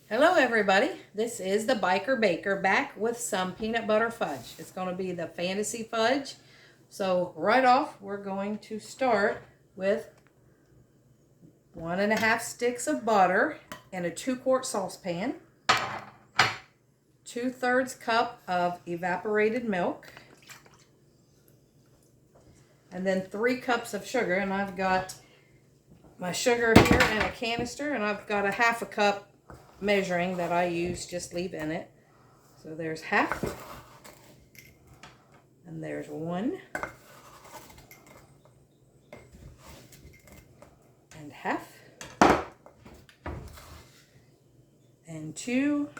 Hello everybody, this is the Biker Baker back with some peanut butter fudge. It's going to be the fantasy fudge. So right off we're going to start with 1.5 sticks of butter in a 2-quart saucepan, 2/3 cup of evaporated milk, and then 3 cups of sugar. And I've got my sugar here in a canister, and I've got a 1/2 cup measuring that I use, just leave in it. So there's half, and there's 1, and half, and 2,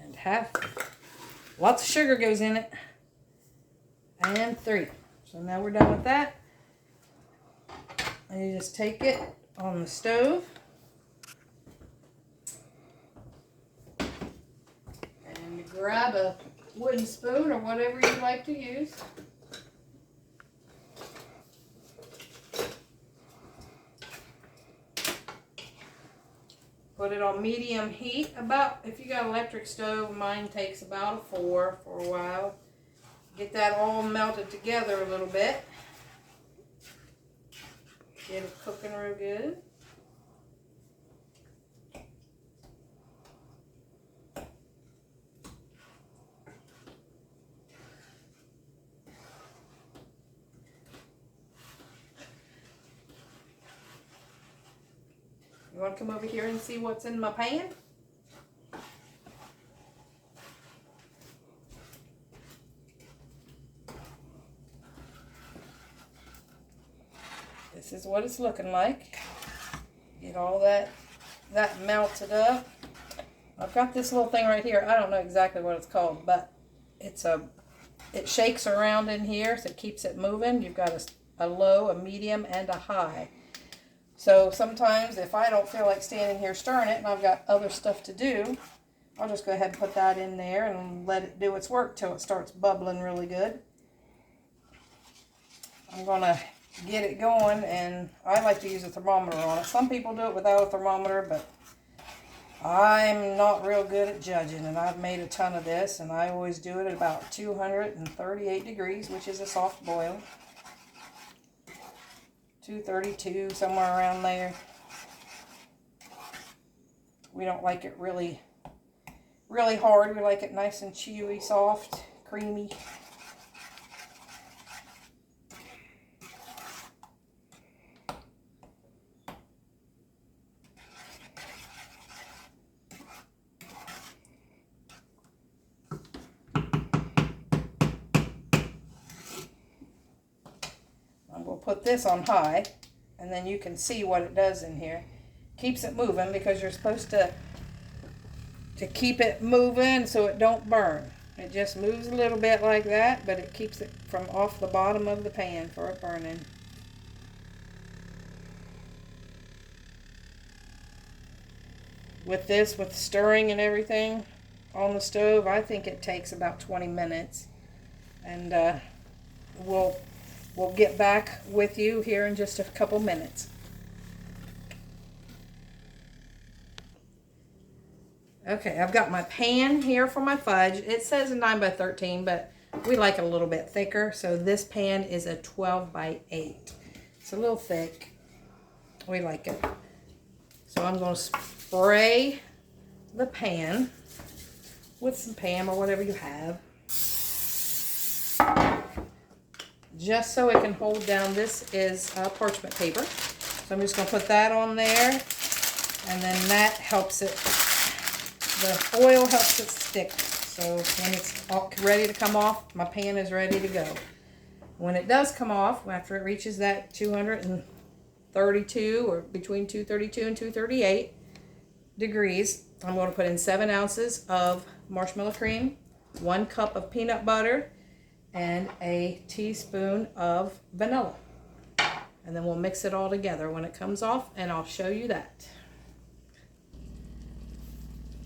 and half. Lots of sugar goes in it, and 3. So now we're done with that. And you just take it on the stove and grab a wooden spoon or whatever you like to use. Put it on medium heat. About, if you got an electric stove, mine takes about a 4 for a while. Get that all melted together a little bit. Get it cooking real good. You want to come over here and see what's in my pan? This is what it's looking like. Get all that melted up. I've got this little thing right here. I don't know exactly what it's called, but it shakes around in here, so it keeps it moving. You've got a low, a medium, and a high. So sometimes if I don't feel like standing here stirring it and I've got other stuff to do, I'll just go ahead and put that in there and let it do its work till it starts bubbling really good. I'm going to get it going, and I like to use a thermometer on it. Some people do it without a thermometer, but I'm not real good at judging, and I've made a ton of this, and I always do it at about 238 degrees, which is a soft boil. 232, somewhere around there. We don't like it really hard. We like it nice and chewy, soft, creamy. We'll put this on high, and then you can see what it does in here. Keeps it moving because you're supposed to keep it moving so it don't burn. It just moves a little bit like that, but it keeps it from off the bottom of the pan for it burning. With this, with stirring and everything on the stove, I think it takes about 20 minutes. And we'll get back with you here in just a couple minutes. Okay, I've got my pan here for my fudge. It says a 9 by 13, but we like it a little bit thicker. So this pan is a 12 by 8. It's a little thick. We like it. So I'm going to spray the pan with some Pam or whatever you have, just so it can hold down. This is parchment paper. So I'm just going to put that on there, and then that helps it, the oil helps it stick. So when it's ready to come off, my pan is ready to go. When it does come off, after it reaches that 232, or between 232 and 238 degrees, I'm going to put in 7 ounces of marshmallow cream, 1 cup of peanut butter, and a teaspoon of vanilla. And then we'll mix it all together when it comes off, and I'll show you that.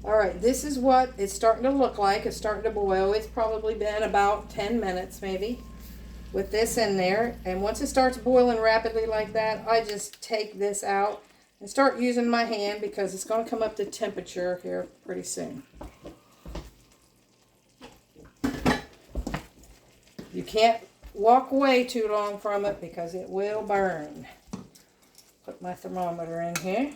Alright, this is what it's starting to look like. It's starting to boil. It's probably been about 10 minutes maybe with this in there. And once it starts boiling rapidly like that, I just take this out and start using my hand because it's going to come up to temperature here pretty soon. You can't walk away too long from it because it will burn. Put my thermometer in here.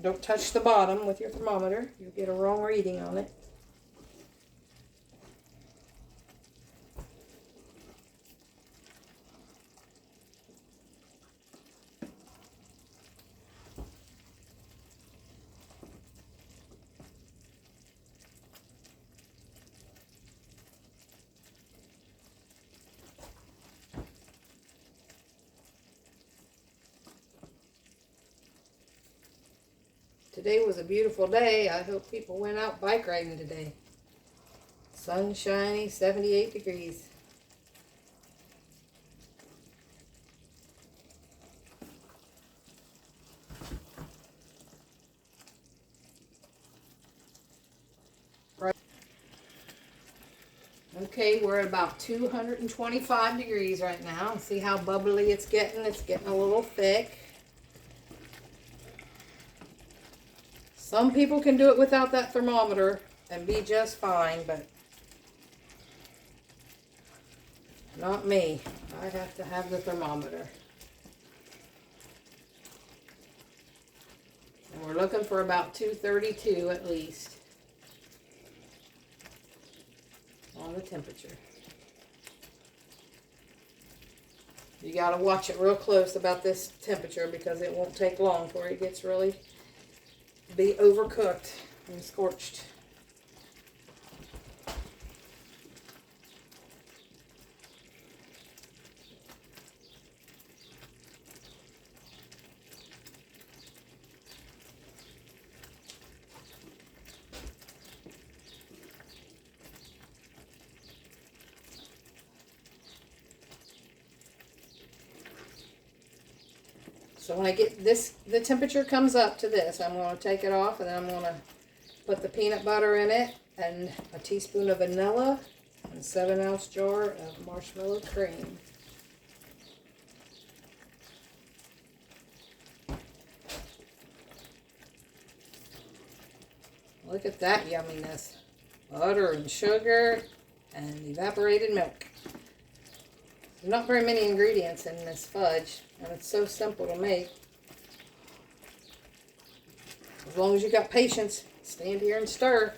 Don't touch the bottom with your thermometer. You'll get a wrong reading on it. Today was a beautiful day. I hope people went out bike riding today. Sunshiny, 78 degrees. Right. Okay, we're at about 225 degrees right now. See how bubbly it's getting? It's getting a little thick. Some people can do it without that thermometer and be just fine, but not me. I have to have the thermometer. And we're looking for about 232 at least on the temperature. You got to watch it real close about this temperature because it won't take long before it gets really be overcooked and scorched. So when I get this, the temperature comes up to this, I'm going to take it off and then I'm going to put the peanut butter in it and a teaspoon of vanilla and a 7-ounce jar of marshmallow cream. Look at that yumminess. Butter and sugar and evaporated milk. There's not very many ingredients in this fudge, and it's so simple to make. As long as you got patience, stand here and stir.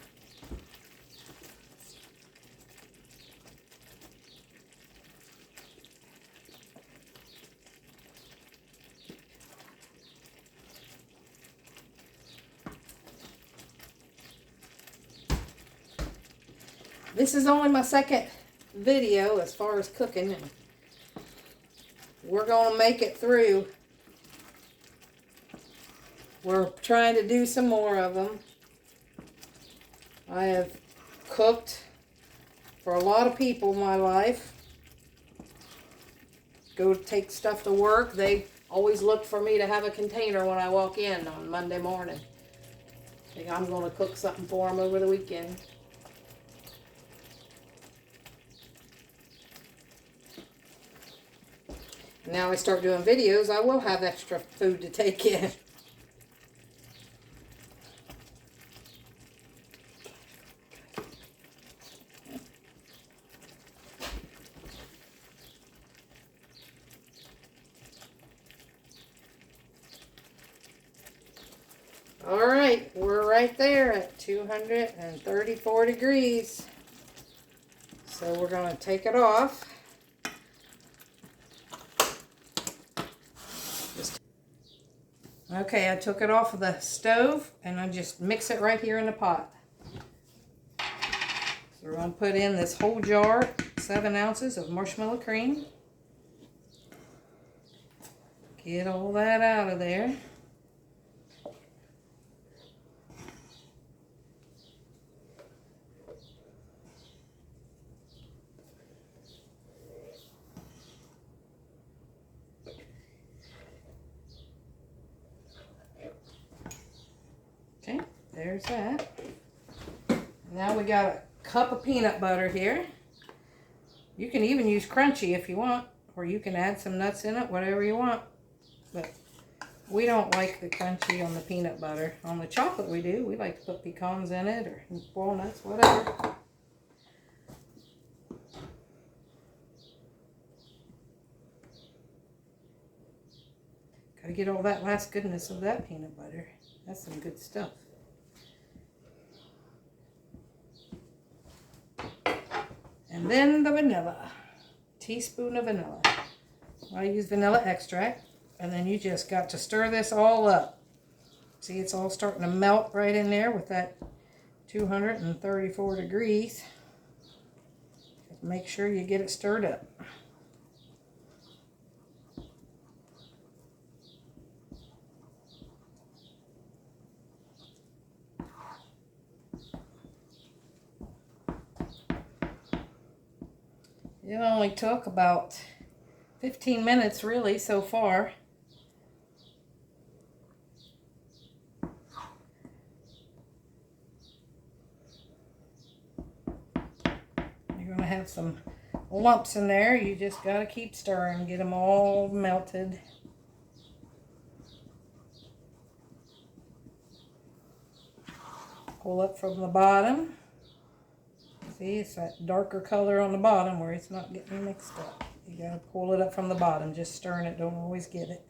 This is only my second video as far as cooking, and we're going to make it through. We're trying to do some more of them. I have cooked for a lot of people in my life. Go take stuff to work. They always look for me to have a container when I walk in on Monday morning. Think I'm going to cook something for them over the weekend. Now I start doing videos, I will have extra food to take in. All right, we're right there at 234 degrees. So we're going to take it off. Okay, I took it off of the stove and I just mix it right here in the pot. So we're going to put in this whole jar, 7 ounces of marshmallow cream. Get all that out of there. Okay, there's that. Now we got a cup of peanut butter here. You can even use crunchy if you want, or you can add some nuts in it, whatever you want. But We don't like the crunchy on the peanut butter. On the chocolate we do. We like to put pecans in it or walnuts, whatever. Gotta get all that last goodness of that peanut butter. That's some good stuff. And then the vanilla. Teaspoon of vanilla. I use vanilla extract. And then you just got to stir this all up. See, it's all starting to melt right in there with that 234 degrees. Make sure you get it stirred up. It only took about 15 minutes really so far. Have some lumps in there. You just got to keep stirring, get them all melted. Pull up from the bottom. See, it's that darker color on the bottom where it's not getting mixed up. You got to pull it up from the bottom, just stirring it, don't always get it.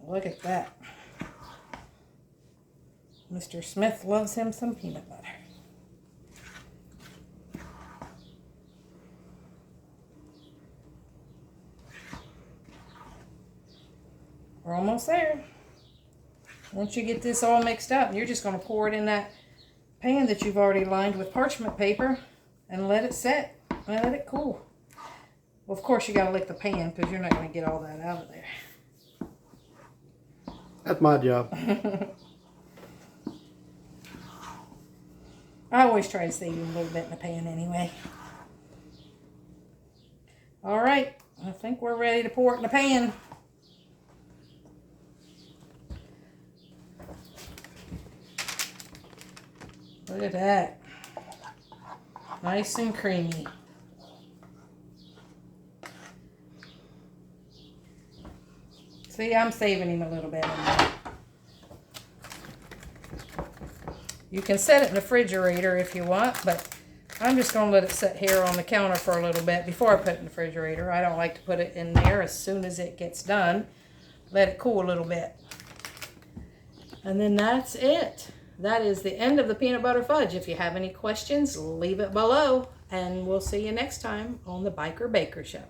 Look at that. Mr. Smith loves him some peanut butter. We're almost there. Once you get this all mixed up, you're just going to pour it in that pan that you've already lined with parchment paper and let it set and let it cool. Well, of course, you got to lick the pan because you're not going to get all that out of there. That's my job. I always try to save you a little bit in the pan anyway. All right, I think we're ready to pour it in the pan. Look at that. Nice and creamy. See, I'm saving him a little bit. You can set it in the refrigerator if you want, but I'm just going to let it sit here on the counter for a little bit before I put it in the refrigerator. I don't like to put it in there as soon as it gets done. Let it cool a little bit. And then that's it. That is the end of the peanut butter fudge. If you have any questions, leave it below. And we'll see you next time on the Biker Baker Show.